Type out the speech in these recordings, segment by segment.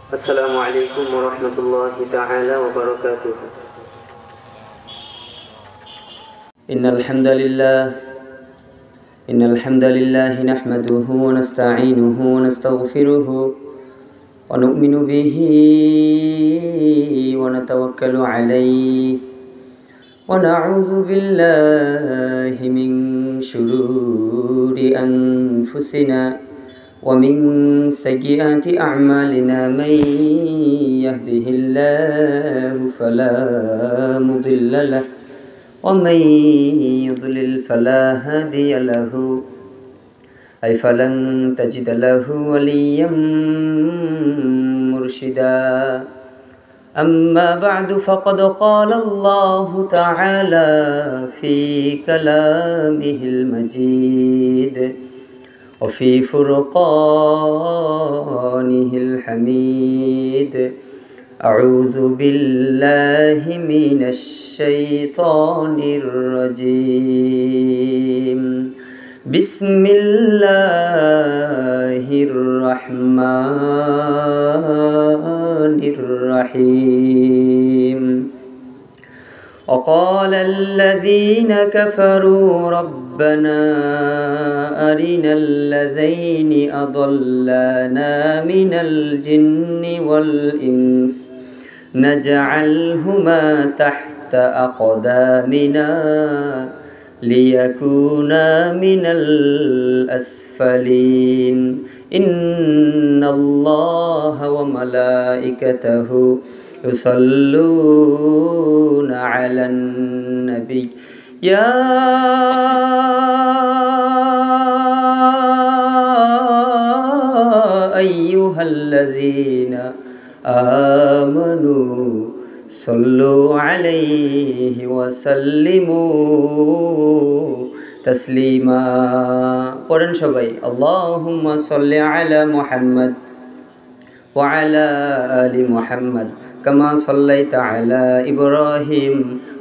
السلام عليكم ورحمة الله تعالى وبركاته. إن الحمد لله نحمده ونستعينه ونستغفره ونؤمن به ونتوكل عليه ونعوذ بالله من شرور أنفسنا ومن سيئات أعمالنا من يهده الله فلا مضل له ومن يضلل فلا هادي له فلن تجد له وليا مرشدا. أما بعد فقد قال الله تعالى في كلامه المجيد وفي فرقانه الحميد. أعوذ بالله من الشيطان الرجيم. بسم الله الرحمن الرحيم. وقال الذين كفروا ربنا أرنا الذين أضلانا من الجن والإنس نجعلهما تحت أقدامنا ليكونا من الأسفلين. إن الله وملائكته يصلون على النبي يا أيها الذين آمنوا صلوا عليه وسلموا تسليما. পড়েন সবাই আল্লাহুম্মা সাল্লি আলা মুহাম্মদ وعلى آل محمد كما صليت على إبراهيم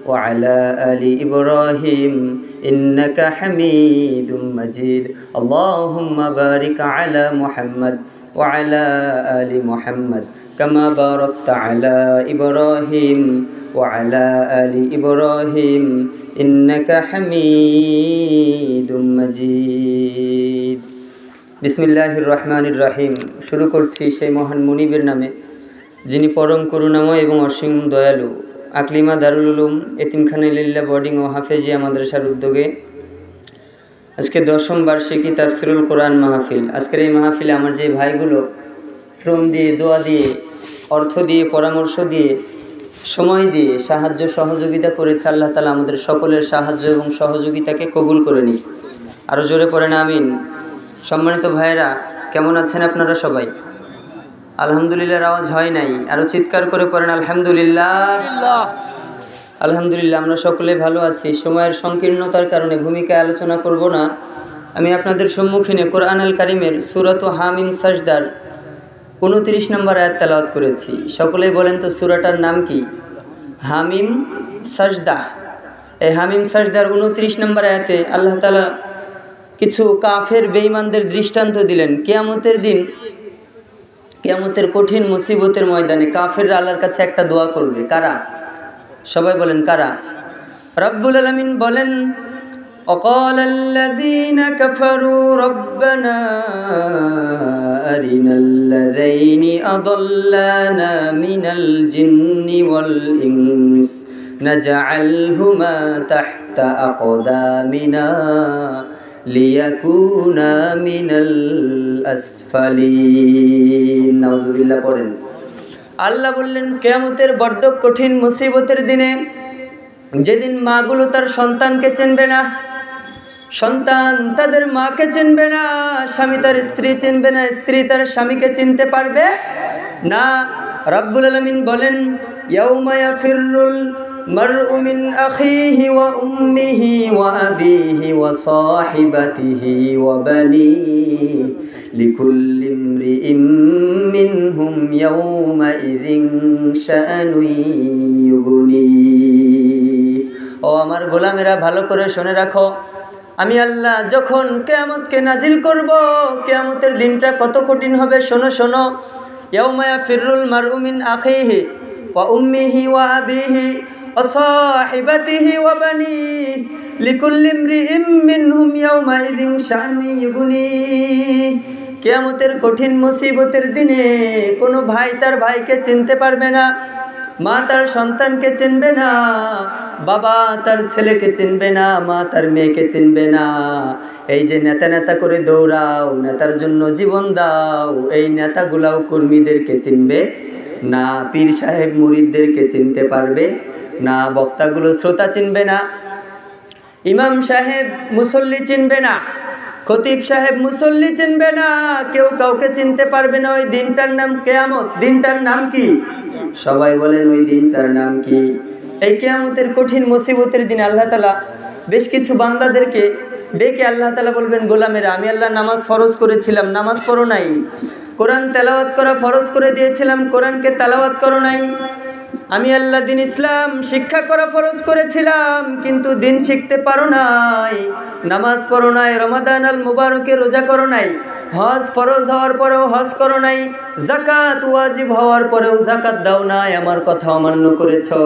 وعلى آل إبراهيم إنك حميد مجيد. اللهم بارك على محمد وعلى آل محمد كما باركت على إبراهيم وعلى آل إبراهيم إنك حميد مجيد. বিসমিল্লাহির রহমানির রহিম। শুরু করছি সেই মহান মুনিবের নামে যিনি পরম করুণাময় এবং অসীম দয়ালু। আকলিমা দারুল উলুম এতিমখানা লিল্লাহ বোর্ডিং ও হাফেজিয়া মাদ্রাসার উদ্যোগে আজকে 10ম বার্ষিকী তাফসিরুল কোরআন মাহফিল। আজকের এই মাহফিলে আমার যে ভাইগুলো শ্রম দিয়ে, দোয়া দিয়ে, অর্থ দিয়ে, পরামর্শ দিয়ে, সময় দিয়ে সাহায্য সহযোগিতা করেছে, আল্লাহ তাআলা আমাদের সকলের সাহায্য এবং সহযোগিতাকে কবুল করে নিক। আরও জোরে পড়েন আমিন। সম্মানিত ভাইয়েরা, কেমন আছেন আপনারা সবাই? আলহামদুলিল্লাহর আওয়াজ হয় নাই, আরও চিৎকার করে পড়েন আলহামদুলিল্লাহ। আলহামদুলিল্লাহ, আমরা সকলে ভালো আছি। সময়ের সংকীর্ণতার কারণে ভূমিকায় আলোচনা করব না। আমি আপনাদের সম্মুখীনে কোরআন আল কারিমের সূরাত হামিম সাজদার 29 নম্বর আয়াত তেলাওয়াত করেছি। সকলেই বলেন তো সূরাটার নাম কি? হামিম সাজদা। এই হামিম সাজদার 29 নম্বর আয়াতে আল্লাহ তাআলা কিছু কাফের বেঈমানদের দৃষ্টান্ত দিলেন। কিয়ামতের দিন, কিয়ামতের কঠিন মুসিবতের ময়দানে কাফেররা আল্লাহর কাছে একটা দোয়া করবে। কারা? সবাই বলেন কারা? রব্বুল আলামিন বলেন, وقال الذين كفروا ربنا أرنا الذين أضلانا من الجن والإنس نجعلهما تحت أقدامنا লিয়াকুনা মিনাল আসফালিন। নাউযুবিল্লাহ পড়েন। আল্লাহ বললেন কিয়ামতের বড্ড কঠিন মুসিবতের দিনে, যেদিন মাগুলো তার সন্তানকে চিনবে না, সন্তান তাদের মাকে চিনবে না, স্বামী তার স্ত্রী চিনবে না, স্ত্রী তার স্বামীকে চিনতে পারবে না। রব্বুল আলামিন বলেন, ইয়াউমা ইয়াফিরুল মারউ মিন আখিহি ওয়া উম্মিহি ওয়া আবিহি ওয়া সাহিবাতিহি ওয়া বানিহি লিকুল্লি ইমরিইম মিনহুম ইয়াউমাইযিন শাআনুন ইউগনি। ও আমার গোলামেরা, ভালো করে শুনে রাখো, আমি আল্লাহ যখন কিয়ামতকে নাজিল করব, কিয়ামতের দিনটা কত কঠিন হবে শোনো শোনো। ইয়াউমা ইয়াফিরুল মারউ মিন আখিহি ওয়া উম্মিহি ওয়া আবিহি ওয়া সাহিবাতিহি ওয়া বানিহি লিকুল্লি ইমরিইম মিনহুম ইয়াউমা ইযিন শা'নুন ইউগনিহি। কিয়ামতের কঠিন মুসিবতের দিনে কোনো ভাই তার ভাইকে চিনতে পারবে না, মা তার সন্তানকে চিনবে না, বাবা তার ছেলেকে চিনবে না, মা তার মেয়েকে চিনবে না। এই যে নেতা নেতা করে দৌড়াও, নেতার জন্য জীবন দাও, এই নেতাগুলাও কর্মীদেরকে চিনবে না, পীর সাহেব মুরিদদেরকে চিনতে পারবে না, বক্তাগুলো শ্রোতা চিনবে না, ইমাম সাহেব মুসল্লি চিনবে না, খতিব সাহেব মুসল্লি চিনবে না, কেউ কাউকে চিনতে পারবে না। ওই দিনটার নাম কিয়ামত। দিনটার নাম কি? সবাই বলেন ওই দিনটার নাম কি? এই কিয়ামতের কঠিন মুসিবতের দিনে আল্লাহ তাআলা বেশ কিছু বান্দাদেরকে ডেকে আল্লাহ তাআলা বলবেন, গোলামেরা, আমি আল্লাহ নামাজ ফরজ করেছিলাম, নামাজ পড়ো নাই। কোরআন তেলাওয়াত করা ফরজ করে দিয়েছিলাম, কোরআনকে তেলাওয়াত করো নাই। আমি আল্লাহ দিন ইসলাম শিক্ষা করা ফরজ করেছিলাম, কিন্তু দিন শিখতে পারো নাই, নামাজ পড়ো নাই, রমাদান আল মুবারকে রোজা করো নাই, হজ ফরজ হওয়ার পরেও হজ করো নাই, যাকাত ওয়াজিব হওয়ার পরেও যাকাত দাও নাই, আমার কথা অমান্য করেছো,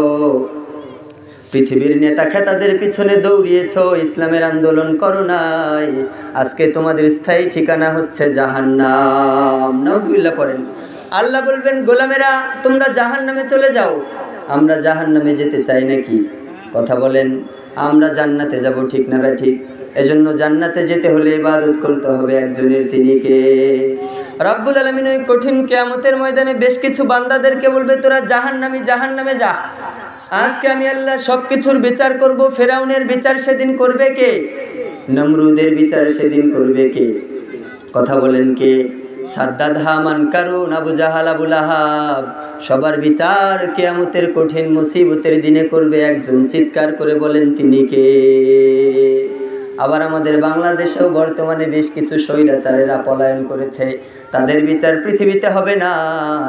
পৃথিবীর নেতা খেতাদের পিছনে দৌড়িয়েছো, ইসলামের আন্দোলন করো নাই, আজকে তোমাদের স্থায়ী ঠিকানা হচ্ছে জাহান্নাম। নাউজুবিল্লাহ পড়েন। আল্লাহ বলবেন, গোলামেরা তোমরা জাহান্নামে চলে যাও। আমরা জাহান্নামে যেতে চাই নাকি? কথা বলেন। আমরা জান্নাতে যাব, ঠিক না ঠিক? এজন্য জান্নাতে যেতে হলে ইবাদত করতে হবে একজনের, তিনি কে? রব্বুল আলামিন ওই কঠিন কিয়ামতের ময়দানে বেশ কিছু বান্দাদেরকে বলবে, তোরা জাহান্নামে যা। আজকে আমি আল্লাহ সব কিছুর বিচার করব। ফেরাউনের বিচার সেদিন করবে কে? নমরুদের বিচার সেদিন করবে কে? কথা বলেন কে? সাদ্দাদ, হামান, কারুন, আবু জাহাল, আবু লাহাব, সবার বিচার কিয়ামতের কঠিন মুসিবতের দিনে করবে একজন। চিৎকার করে বলেন, তিনি কে? আবার আমাদের বাংলাদেশেও বর্তমানে বেশ কিছু স্বৈরাচারেরা পলায়ন করেছে, তাদের বিচার পৃথিবীতে হবে না,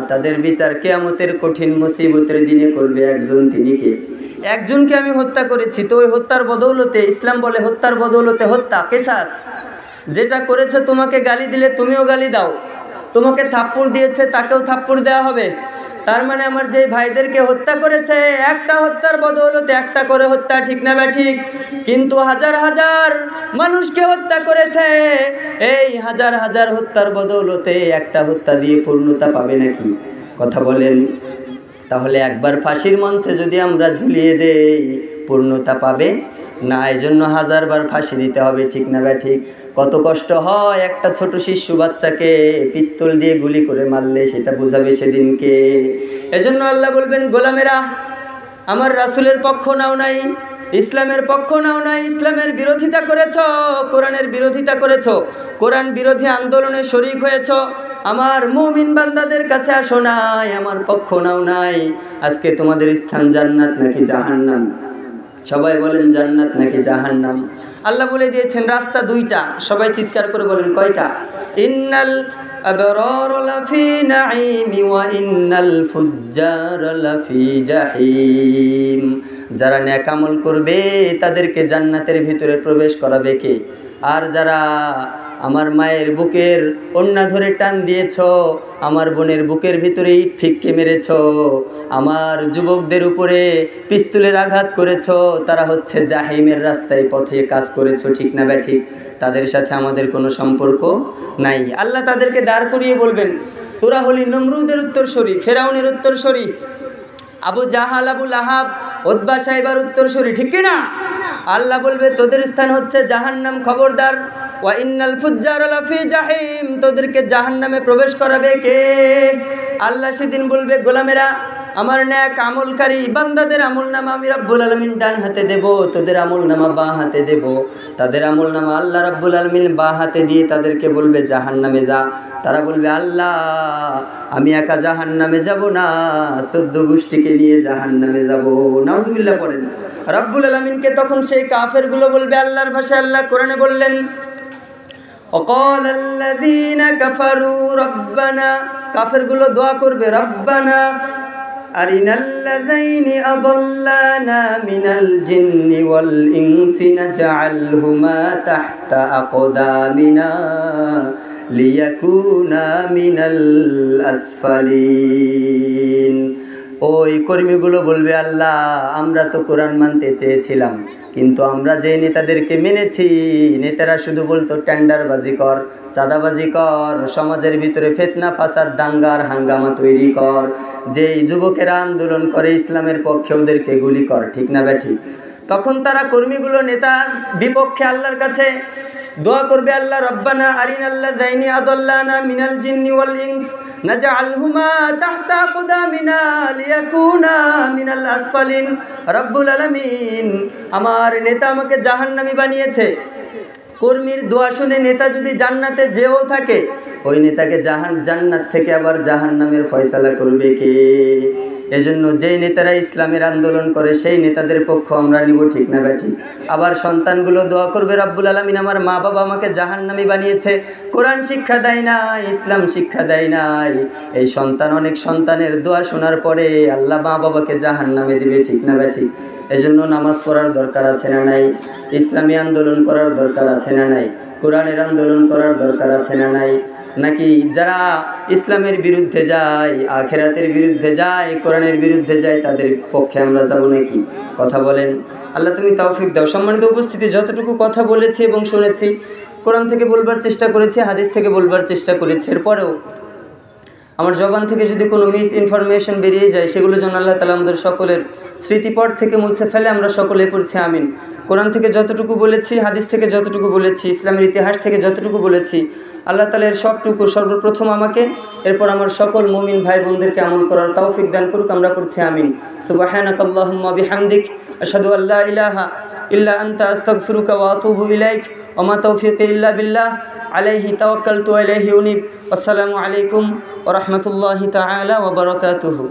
তাদের বিচার কিয়ামতের কঠিন মুসিবতের দিনে করবে একজন, তিনি কে? একজনকে আমি হত্যা করেছি, তো ওই হত্যার বদৌলতে, ইসলাম বলে হত্যার বদৌলতে হত্যা, কিসাস। যেটা করেছে তোমাকে গালি দিলে তুমিও গালি দাও, তোমাকে থাপ্পড় দিয়েছে তাকেও থাপ্পড় দেওয়া হবে। তার মানে আমার যে ভাইদেরকে হত্যা করেছে, একটা হত্যার বদৌলতে একটা করে হত্যা, ঠিক না ঠিক? কিন্তু হাজার হাজার মানুষকে হত্যা করেছে, এই হাজার হাজার হত্যার বদৌলতে একটা হত্যা দিয়ে পূর্ণতা পাবে নাকি? কথা বলেন। তাহলে একবার ফাঁসির মঞ্চে যদি আমরা ঝুলিয়ে দেই, পূর্ণতা পাবে না, এই জন্য হাজারবার ফাঁসি দিতে হবে, ঠিক না ঠিক? কত কষ্ট হয় একটা ছোট শিশু বাচ্চাকে পিস্তল দিয়ে গুলি করে মারলে, সেটা বোঝাবে সেদিনকে। এজন্য আল্লাহ বলবেন, গোলামেরা আমার রাসূলের পক্ষ নাও নাই, ইসলামের পক্ষ নাও নাই, ইসলামের বিরোধিতা করেছ, কোরআনের বিরোধিতা করেছ, কোরআন বিরোধী আন্দোলনে শরীক হয়েছ, আমার মুমিন বান্দাদের কাছে আসো নাই, আমার পক্ষ নাও নাই। আজকে তোমাদের স্থান জান্নাত নাকি জাহান্নাম? সবাই বলেন, জান্নাত নাকি জাহান্নাম? আল্লাহ বলে দিয়েছেন রাস্তা দুইটা। সবাই চিৎকার করে বলেন, কয়টা? ইন্নাল আবরার লাফি নাঈমি ওয়া ইন্নাল ফুজ্জার লাফি জাহিম। যারা নেক আমল করবে তাদেরকে জান্নাতের ভিতরে প্রবেশ করাবে কে? আর যারা আমার মায়ের বুকের ওন্না ধরে টান দিয়েছ, আমার বোনের বুকের ভিতরে ইট ফিক্কে মেরেছ, আমার যুবকদের উপরে পিস্তলের আঘাত করেছ, তারা হচ্ছে জাহিমের রাস্তায় পথে কাজ করেছ, ঠিক না ঠিক? তাদের সাথে আমাদের কোনো সম্পর্ক নাই। আল্লাহ তাদেরকে দাঁড় করিয়ে বলবেন, তোরা হলি নমরুদের উত্তরসূরি, ফেরাউনের উত্তরসূরি, আবু জাহাল, আবু লাহাব, উতবা সাইবার উত্তরসূরি, ঠিক কিনা? আল্লাহ বলবে, তোদের স্থান হচ্ছে জাহান্নাম, খবরদার। ওয়া ইন্নাল ফুজ্জার লাফি জাহিম, তোদেরকে জাহান্নামে প্রবেশ করাবে কে? আল্লাহ সেদিন বলবে, গোলামেরা আমার নেক আমলকারী বান্দাদের আমলনামা আমি রব্বুল আলামিন ডান হাতে দেব, তোদের আমলনামা বাঁ হাতে দেব। তাদের আমলনামা আল্লাহ রব্বুল আলামিন বাঁ হাতে দিয়ে তাদেরকে বলবে জাহান্নামে যা। তারা বলবে, আল্লাহ আমি একা জাহান্নামে যাব না, 14 গোষ্ঠীকে নিয়ে জাহান্নামে যাব। নাউজুবিল্লাহ পড়েন। রব্বুল আলামিনকে তখন সেই কাফেরগুলো বলবে, আল্লাহর ভাষায় আল্লাহ কোরআনে বললেন, وقال الذين كفروا ربنا, কাফেরগুলো দোয়া করবে, রব্বানা আরিনাল লাযাইনি আযাল্লানা মিনাল জিন্নি ওয়াল ইনসি নাজআলহুমা তাহতা আকদামিনা লিয়াকুনা মিনাল আসফালিন। ওই কর্মীগুলো বলবে, আল্লাহ আমরা তো কোরআন মানতে চেয়েছিলাম, কিন্তু আমরা যে নেতাদেরকে মেনেছি, নেতারা শুধু বলতো টেন্ডারবাজি কর, চাঁদাবাজি কর, সমাজের ভিতরে ফিতনা ফাসাদ দাঙ্গার হাঙ্গামা তৈরি কর, যেই যুবকেরা আন্দোলন করে ইসলামের পক্ষে ওদেরকে গুলি কর, ঠিক না ব্যাঠিক? তখন তারা কর্মীগুলো নেতার বিপক্ষে আল্লাহর কাছে দোয়া করবে, আল্লাহ রব্বানা আরিনাল্লাযাইনি আদাল্লানা মিনাল জিন্নি ওয়াল ইনস নাজআলহুমা তাহতা কুদামিনা লিয়াকুনা মিনাল আসফালিন। রব্বুল আলামিন, আমার নেতা আমাকে জাহান্নামী বানিয়েছে। কর্মীর দোয়া শুনে নেতা যদি জান্নাতে যেও থাকে, ওই নেতাকে জান্নাত থেকে আবার জাহান্নামের ফয়সালা করবে কে? এজন্য যেই নেতারা ইসলামের আন্দোলন করে সেই নেতাদের পক্ষ আমরা নিব, ঠিক না ব্যাঠি? আবার সন্তানগুলো দোয়া করবে, রব্বুল আলামিন আমার মা বাবা আমাকে জাহান্নামী বানিয়েছে, কোরআন শিক্ষা দেয় নাই, ইসলাম শিক্ষা দেয় নাই। এই সন্তান, অনেক সন্তানের দোয়া শোনার পরে আল্লাহ মা বাবাকে জাহান্নামে দিবে, ঠিক না ব্যাঠি? এজন্য নামাজ পড়ার দরকার আছে না নাই? ইসলামী আন্দোলন করার দরকার আছে না নাই? কোরআনের আন্দোলন করার দরকার আছে না নাই? নাকি যারা ইসলামের বিরুদ্ধে যায়, আখেরাতের বিরুদ্ধে যায়, কোরআনের বিরুদ্ধে যায়, তাদের পক্ষে আমরা যাব নাকি? কথা বলেন। আল্লাহ তুমি তৌফিক দাও। সম্মানিত উপস্থিতি, যতটুকু কথা বলেছি এবং শুনেছি, কোরআন থেকে বলবার চেষ্টা করেছি, হাদিস থেকে বলবার চেষ্টা করেছি, এরপরেও আমার জবান থেকে যদি কোনো মিস ইনফরমেশন বেরিয়ে যায়, সেগুলো যেন আল্লাহ তাআলা আমাদের সকলের স্মৃতিপট থেকে মুছে ফেলে। আমরা সকলে পড়ছি আমিন। কোরআন থেকে যতটুকু বলেছি, হাদিস থেকে যতটুকু বলেছি, ইসলামের ইতিহাস থেকে যতটুকু বলেছি, আল্লাহ তাআলা এর সবটুকু সর্বপ্রথম আমাকে, এরপর আমার সকল মুমিন ভাই বোনদেরকে আমল করার তৌফিক দান করুক। আমরা পড়ছি আমিন। সুবহানাকাল্লাহুম্মা বিহামদিক আশহাদু আল্লা ইলাহা ইল্লা আনতা আস্তাগফিরুকা ওয়া আতুবু ইলাইক ওয়া মা তাওফীকি ইল্লা বিল্লাহ আলাইহি তাওয়াক্কালতু ওয়া ইলাইহি উনীব। আসসালামু আলাইকুম ওয়া রাহমাতুল্লাহি তাআলা ওয়া বারাকাতুহু।